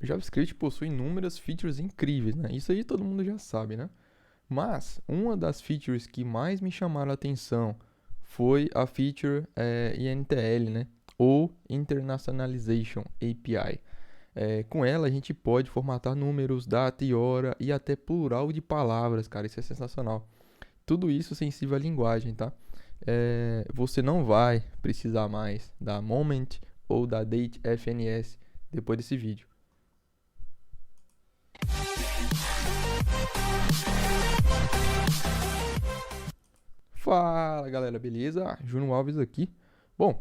o JavaScript possui inúmeras features incríveis, né? Isso aí todo mundo já sabe, né? Mas uma das features que mais me chamaram a atenção foi a feature INTL, né? Ou Internationalization API. Com ela a gente pode formatar números, data e hora e até plural de palavras, cara. Isso é sensacional. Tudo isso sensível à linguagem, tá? Você não vai precisar mais da moment ou da date FNS depois desse vídeo. Fala galera, beleza? Júnior Alves aqui. Bom,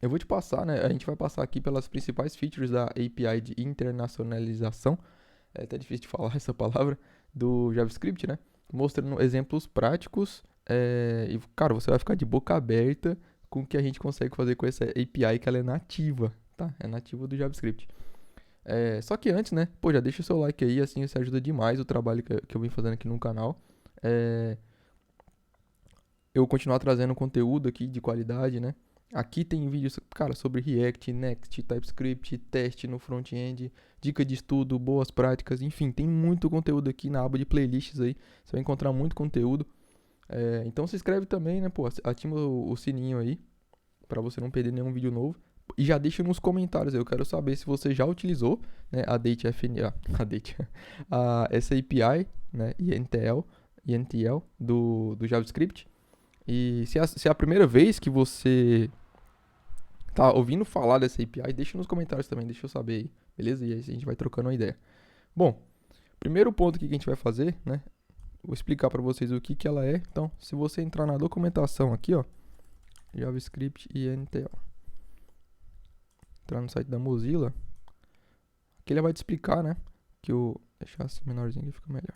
eu vou te passar, né? A gente vai passar aqui pelas principais features da API de internacionalização. É até difícil de falar essa palavra, do JavaScript, né? Mostrando exemplos práticos. E, cara, você vai ficar de boca aberta com o que a gente consegue fazer com essa API, que ela é nativa, tá? É nativa do JavaScript. Só que antes, né? Pô, já deixa o seu like aí, assim você ajuda demais o trabalho que eu vim fazendo aqui no canal. Eu continuar trazendo conteúdo aqui de qualidade, né? Aqui tem vídeos, cara, sobre React, Next, TypeScript, teste no front-end, dica de estudo, boas práticas, enfim, tem muito conteúdo aqui na aba de playlists aí. Você vai encontrar muito conteúdo. Então se inscreve também, né? Pô, ativa o sininho aí para você não perder nenhum vídeo novo. E já deixa nos comentários, eu quero saber se você já utilizou, né, a essa API, né, INTL do JavaScript. E se é a primeira vez que você tá ouvindo falar dessa API, deixa nos comentários também, deixa eu saber aí, beleza? E aí a gente vai trocando uma ideia. Bom, primeiro ponto que a gente vai fazer, né? Vou explicar para vocês o que ela é. Então, se você entrar na documentação aqui, ó, JavaScript INTL, entrar no site da Mozilla, aqui ele vai te explicar, né? Deixar assim menorzinho que fica melhor.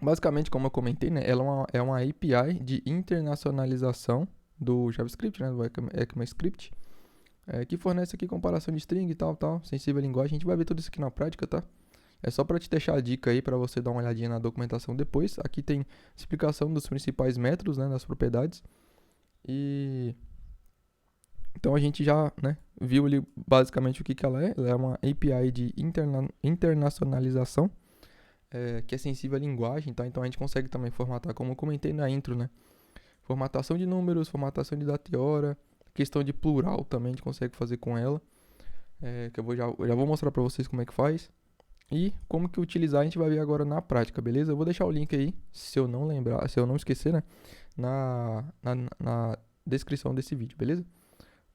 Basicamente, como eu comentei, né, ela é uma API de internacionalização do JavaScript, né, do ECMAScript, que fornece aqui comparação de string e tal, sensível à linguagem. A gente vai ver tudo isso aqui na prática, tá? É só para te deixar a dica aí para você dar uma olhadinha na documentação depois. Aqui tem explicação dos principais métodos, né, das propriedades. E então a gente já, né, viu ali basicamente o que ela é. Ela é uma API de internacionalização, que é sensível à linguagem, tá? Então a gente consegue também formatar, como eu comentei na intro, né? Formatação de números, formatação de data e hora, questão de plural também a gente consegue fazer com ela, que eu já vou mostrar para vocês como é que faz. E como que utilizar a gente vai ver agora na prática, beleza? Eu vou deixar o link aí, se eu não lembrar, se eu não esquecer, né? Na descrição desse vídeo, beleza?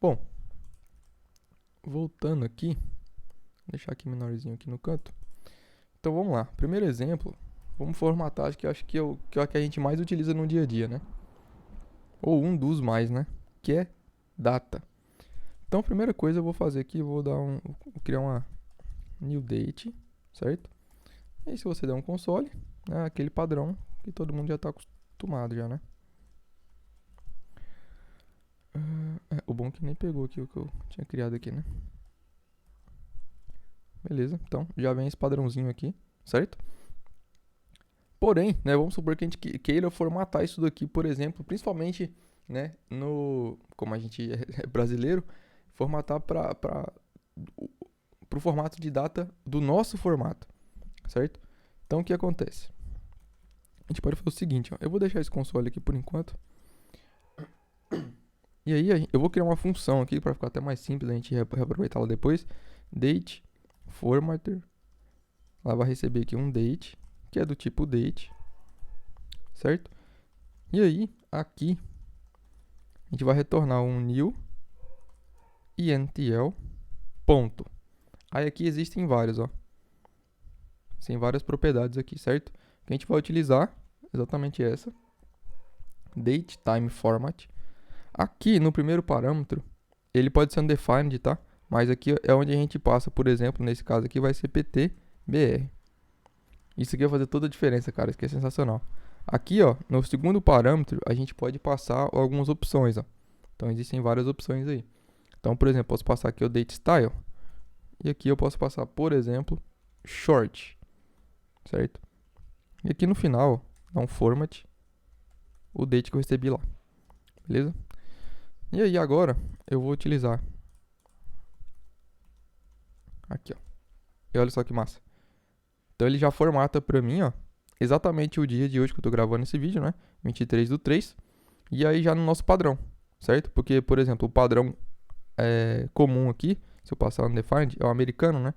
Bom, voltando aqui, vou deixar aqui menorzinho aqui no canto. Então vamos lá, primeiro exemplo, vamos formatar, acho que é o que a gente mais utiliza no dia a dia, né? Ou um dos mais, né? Que é data. Então a primeira coisa eu vou fazer aqui, vou criar uma new date, certo? E aí se você der um console, né, aquele padrão que todo mundo já está acostumado já, né? O bom é que nem pegou aqui o que eu tinha criado aqui, né? Beleza, então já vem esse padrãozinho aqui, certo? Porém, né, vamos supor que a gente queira formatar isso daqui, por exemplo, principalmente, né, como a gente é brasileiro, formatar para o formato de data do nosso formato, certo? Então o que acontece? A gente pode fazer o seguinte, ó, eu vou deixar esse console aqui por enquanto. E aí eu vou criar uma função aqui para ficar até mais simples, a gente reaproveitar ela depois. Date formatter, ela vai receber aqui um date, que é do tipo date, certo? E aí aqui a gente vai retornar um new intl ponto. Aí aqui existem vários, ó. Tem várias propriedades aqui, certo? Que a gente vai utilizar exatamente essa. Date time format. Aqui no primeiro parâmetro, ele pode ser undefined, tá? Mas aqui é onde a gente passa, por exemplo, nesse caso aqui vai ser ptbr. Isso aqui vai fazer toda a diferença, cara. Isso aqui é sensacional. Aqui, ó, no segundo parâmetro, a gente pode passar algumas opções, ó. Então existem várias opções aí. Então, por exemplo, posso passar aqui o date style. E aqui eu posso passar, por exemplo, short, certo? E aqui no final, dá um format o date que eu recebi lá, beleza? E aí agora eu vou utilizar aqui, ó. E olha só que massa. Então ele já formata pra mim, ó, exatamente o dia de hoje que eu tô gravando esse vídeo, né? 23/3. E aí já no nosso padrão, certo? Porque, por exemplo, o padrão comum aqui, se eu passar no Defined, é o americano, né?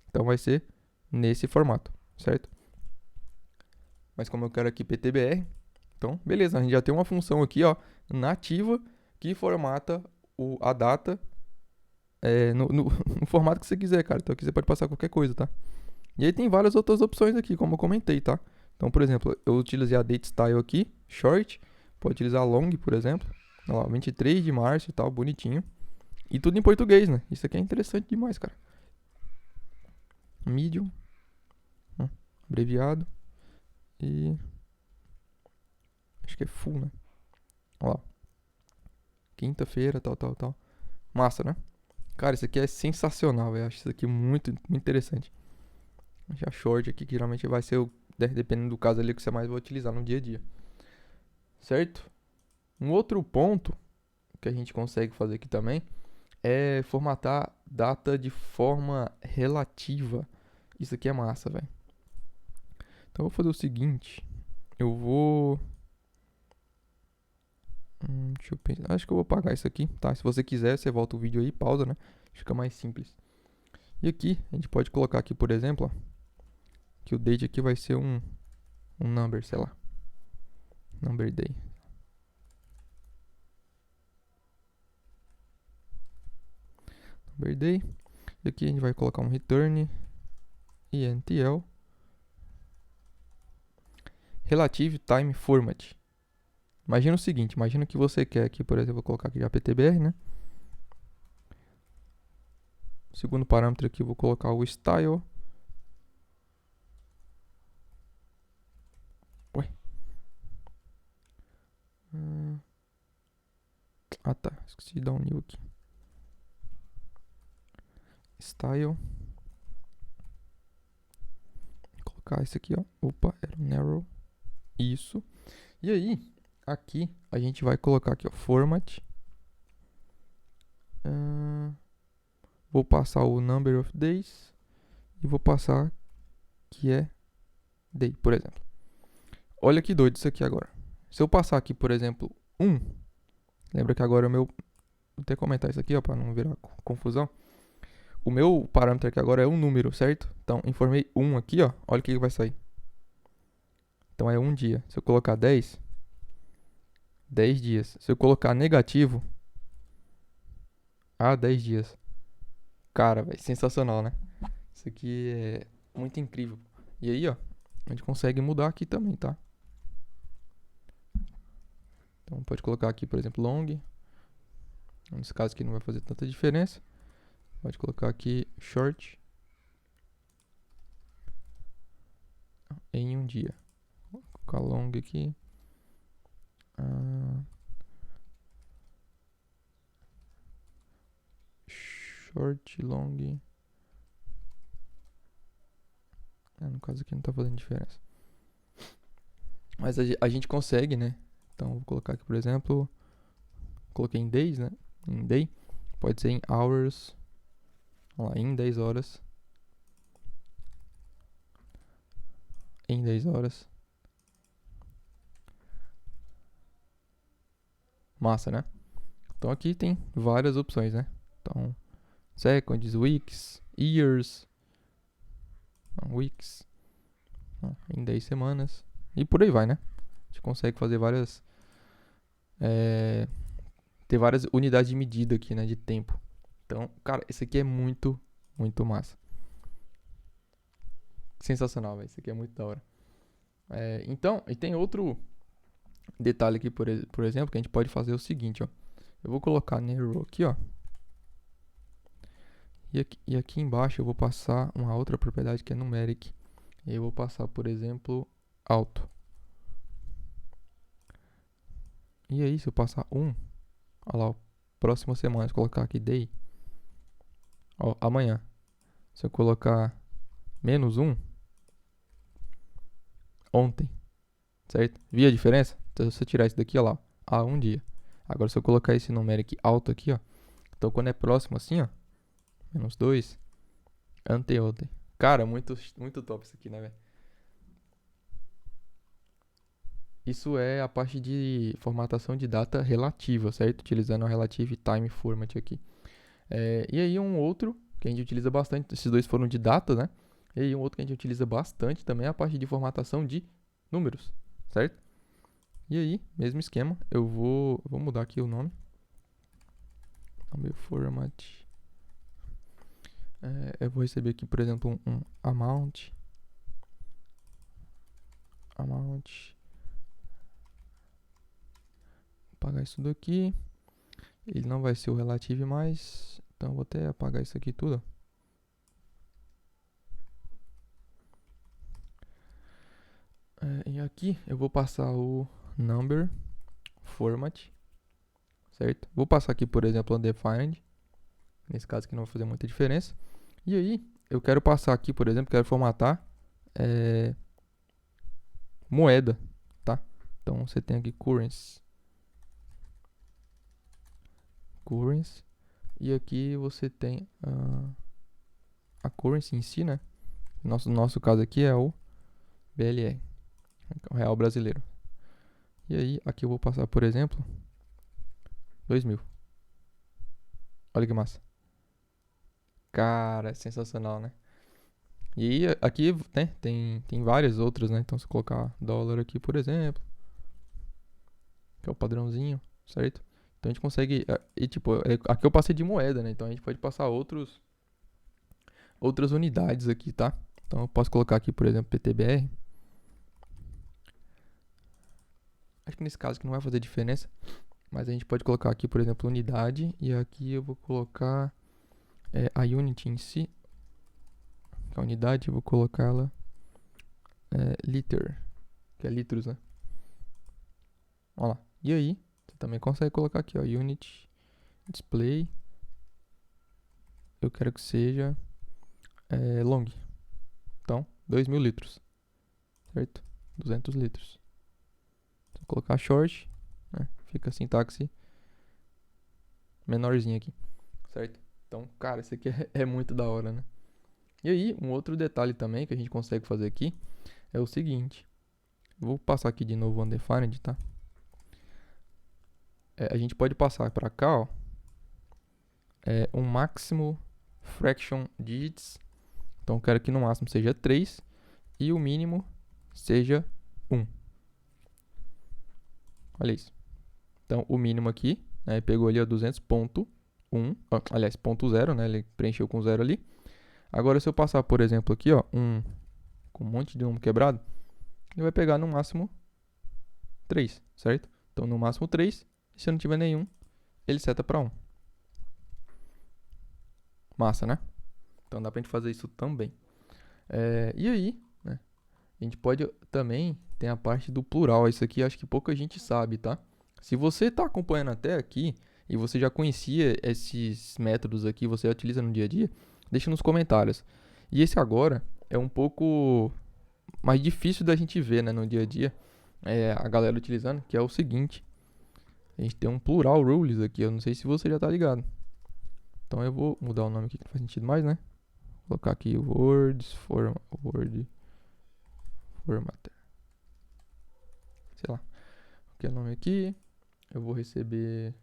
Então vai ser nesse formato, certo? Mas como eu quero aqui PTBR, então beleza, a gente já tem uma função aqui, ó, nativa, que formata a data no formato que você quiser, cara. Então aqui você pode passar qualquer coisa, tá? E aí tem várias outras opções aqui, como eu comentei, tá? Então, por exemplo, eu utilizei a date style aqui, short, pode utilizar long, por exemplo. Olha lá, 23 de março e tal, bonitinho. E tudo em português, né? Isso aqui é interessante demais, cara. Medium, abreviado, e acho que é full, né? Olha lá. Quinta-feira, tal. Massa, né? Cara, isso aqui é sensacional, eu acho isso aqui muito, muito interessante. Já short aqui, que geralmente vai ser dependendo do caso ali que você mais vai utilizar no dia a dia. Certo? Um outro ponto que a gente consegue fazer aqui também é formatar data de forma relativa. Isso aqui é massa, velho. Então eu vou fazer o seguinte. Eu vou... deixa eu pensar. Acho que eu vou apagar isso aqui, tá? Se você quiser, você volta o vídeo aí e pausa, né? Fica mais simples. E aqui, a gente pode colocar aqui, por exemplo, ó, que o date aqui vai ser um number, sei lá. Number day. Number day. E aqui a gente vai colocar um return intl relative time format. Imagina o seguinte, imagina que você quer aqui, por exemplo, vou colocar aqui já PTBR, né? Segundo parâmetro aqui, eu vou colocar o style. Ué. Ah tá, esqueci de dar um new aqui. Style. Vou colocar esse aqui, ó. Opa, era um narrow. Isso. E aí, aqui, a gente vai colocar aqui, ó, format. Vou passar o number of days. E vou passar que é day, por exemplo. Olha que doido isso aqui agora. Se eu passar aqui, por exemplo, 1. Lembra que agora o meu... Vou até comentar isso aqui, ó, pra não virar confusão. O meu parâmetro aqui agora é um número, certo? Então, informei 1 aqui, ó. Olha o que vai sair. Então, é um dia. Se eu colocar 10, 10 dias. Se eu colocar negativo, 10 dias. Cara, velho, sensacional, né? Isso aqui é muito incrível. E aí, ó, a gente consegue mudar aqui também, tá? Então, pode colocar aqui, por exemplo, long. Nesse caso aqui não vai fazer tanta diferença. Pode colocar aqui short em um dia. Vou colocar long aqui. Short, long. No caso aqui não tá fazendo diferença. Mas a gente consegue, né? Então, vou colocar aqui, por exemplo. Coloquei em days, né? Em day. Pode ser em hours. Vamos lá, em 10 horas. Em 10 horas. Massa, né? Então aqui tem várias opções, né? Então, seconds, weeks, years, weeks, em 10 semanas. E por aí vai, né? A gente consegue fazer várias... ter várias unidades de medida aqui, né? De tempo. Então, cara, esse aqui é muito, muito massa. Sensacional, velho. Isso aqui é muito da hora. Então, e tem outro detalhe aqui, por exemplo, que a gente pode fazer o seguinte, ó. Eu vou colocar narrow aqui, ó. E aqui embaixo eu vou passar uma outra propriedade que é numeric. E eu vou passar, por exemplo, alto. E aí, se eu passar 1, olha lá, próxima semana, se eu colocar aqui day, ó, amanhã. Se eu colocar -1, ontem, certo? Viu a diferença? Então, se você tirar isso daqui, ó lá, há um dia. Agora, se eu colocar esse numeric alto aqui, ó, então quando é próximo assim, ó, -2, anteontem. Cara, muito top isso aqui, né, velho? Isso é a parte de formatação de data relativa, certo? Utilizando a Relative Time Format aqui. E aí um outro que a gente utiliza bastante, esses dois foram de data, né? E aí um outro que a gente utiliza bastante também é a parte de formatação de números, certo? E aí, mesmo esquema, eu vou mudar aqui o nome. Number format. Eu vou receber aqui, por exemplo, um amount. Vou apagar isso daqui. Ele não vai ser o relative mais. Então eu vou até apagar isso aqui tudo. E aqui eu vou passar o number format, certo? Vou passar aqui, por exemplo, undefined. Nesse caso aqui não vai fazer muita diferença. E aí eu quero passar aqui, por exemplo, quero formatar moeda, tá? Então você tem aqui currency. E aqui você tem a currency em si, né? Nosso caso aqui é o BLR, o real brasileiro. E aí aqui eu vou passar, por exemplo, 2.000. Olha que massa. Cara, é sensacional, né? E aí aqui, né, tem várias outras, né? Então se colocar dólar aqui, por exemplo, que é o padrãozinho, certo? Então a gente consegue, aqui eu passei de moeda, né? Então a gente pode passar outras unidades aqui, tá? Então eu posso colocar aqui, por exemplo, PTBR. Acho que nesse caso aqui não vai fazer diferença, mas a gente pode colocar aqui, por exemplo, unidade, e aqui eu vou colocar a unit em si, a unidade, eu vou colocá-la liter, que é litros, né? Olha lá. E aí, você também consegue colocar aqui, ó, unit display. Eu quero que seja long. Então, 2.000 litros, certo? 200 litros. Vou colocar short, né? Fica a sintaxe menorzinha aqui, certo? Então, cara, isso aqui é muito da hora, né? E aí, um outro detalhe também que a gente consegue fazer aqui é o seguinte. Vou passar aqui de novo o undefined, tá? A gente pode passar para cá, ó, um máximo fraction digits. Então, eu quero que no máximo seja 3 e o mínimo seja 1. Olha isso. Então, o mínimo aqui, né, pegou ali a 200.1, aliás, ponto 0, né, ele preencheu com 0 ali. Agora, se eu passar, por exemplo, aqui, ó, com um monte de número quebrado, ele vai pegar no máximo 3, certo? Então, no máximo 3, e se não tiver nenhum, ele seta para 1. Massa, né? Então, dá pra gente fazer isso também. E aí, né, a gente pode também ter a parte do plural. Isso aqui acho que pouca gente sabe, tá? Se você tá acompanhando até aqui e você já conhecia esses métodos aqui, você utiliza no dia a dia, deixa nos comentários. E esse agora é um pouco mais difícil da gente ver, né, no dia a dia, a galera utilizando, que é o seguinte. A gente tem um plural rules aqui, eu não sei se você já tá ligado. Então eu vou mudar o nome aqui que não faz sentido mais, né? Vou colocar aqui word formatter. Sei lá. O que é o nome aqui? Eu vou receber...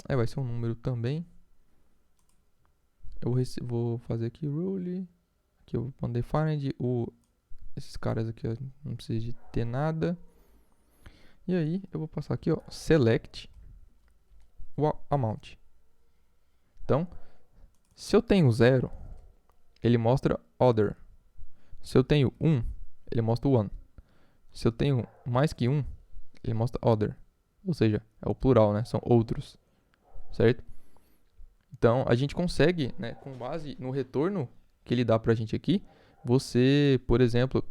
vai ser um número também. Eu vou fazer aqui rule. Aqui eu vou undefined. Esses caras aqui, ó, não precisa de ter nada. E aí eu vou passar aqui, ó, select o amount. Então, se eu tenho 0, ele mostra other. Se eu tenho 1, ele mostra one. Se eu tenho mais que 1, ele mostra other. Ou seja, é o plural, né? São outros. Certo? Então, a gente consegue, né, com base no retorno que ele dá pra gente aqui, você, por exemplo,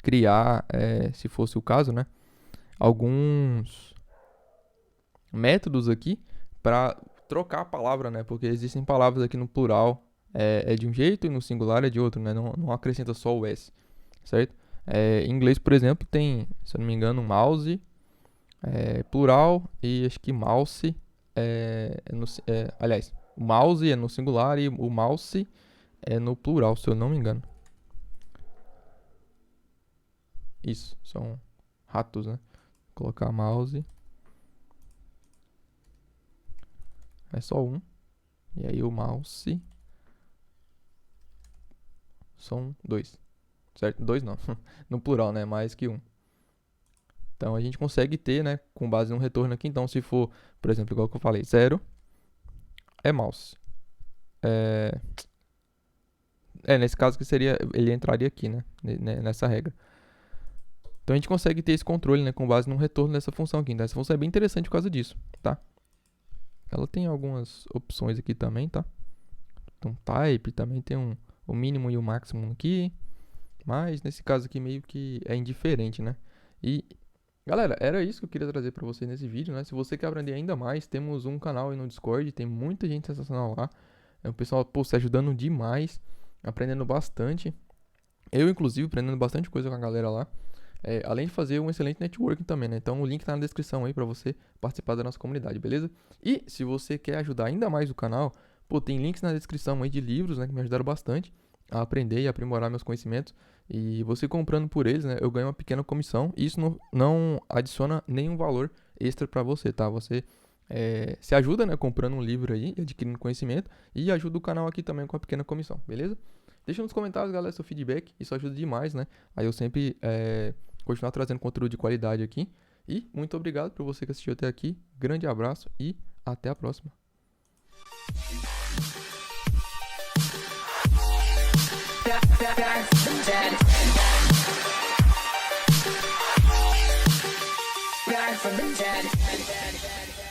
criar, se fosse o caso, né, alguns métodos aqui para trocar a palavra, né? Porque existem palavras aqui no plural é de um jeito e no singular é de outro, né? Não acrescenta só o S, certo? Em inglês, por exemplo, tem, se eu não me engano, mouse, plural, e acho que mouse aliás, o mouse é no singular e o mouse é no plural, se eu não me engano. Isso, são ratos, né? Vou colocar mouse. É só um. E aí o mouse são dois. Certo? Dois não. No plural, né? Mais que um. Então a gente consegue ter, né? Com base no retorno aqui. Então se for, por exemplo, igual que eu falei, 0 é mouse. Nesse caso que seria, ele entraria aqui, né? Nessa regra. Então a gente consegue ter esse controle, né? Com base no retorno dessa função aqui. Então essa função é bem interessante por causa disso, tá? Ela tem algumas opções aqui também, tá? Então type também tem o mínimo e o máximo aqui. Mas nesse caso aqui meio que é indiferente, né? E galera, era isso que eu queria trazer pra vocês nesse vídeo, né? Se você quer aprender ainda mais, temos um canal aí no Discord, tem muita gente sensacional lá. O pessoal, pô, se ajudando demais, aprendendo bastante. Eu, inclusive, aprendendo bastante coisa com a galera lá. Além de fazer um excelente networking também, né? Então o link tá na descrição aí pra você participar da nossa comunidade, beleza? E se você quer ajudar ainda mais o canal, pô, tem links na descrição aí de livros, né? Que me ajudaram bastante a aprender e aprimorar meus conhecimentos. E você comprando por eles, né? Eu ganho uma pequena comissão. E isso não adiciona nenhum valor extra pra você, tá? Você se ajuda, né? Comprando um livro aí, adquirindo conhecimento. E ajuda o canal aqui também com a pequena comissão, beleza? Deixa nos comentários, galera, seu feedback. Isso ajuda demais, né? Aí eu sempre continuar trazendo conteúdo de qualidade aqui. E muito obrigado por você que assistiu até aqui. Grande abraço e até a próxima. Back from the dead.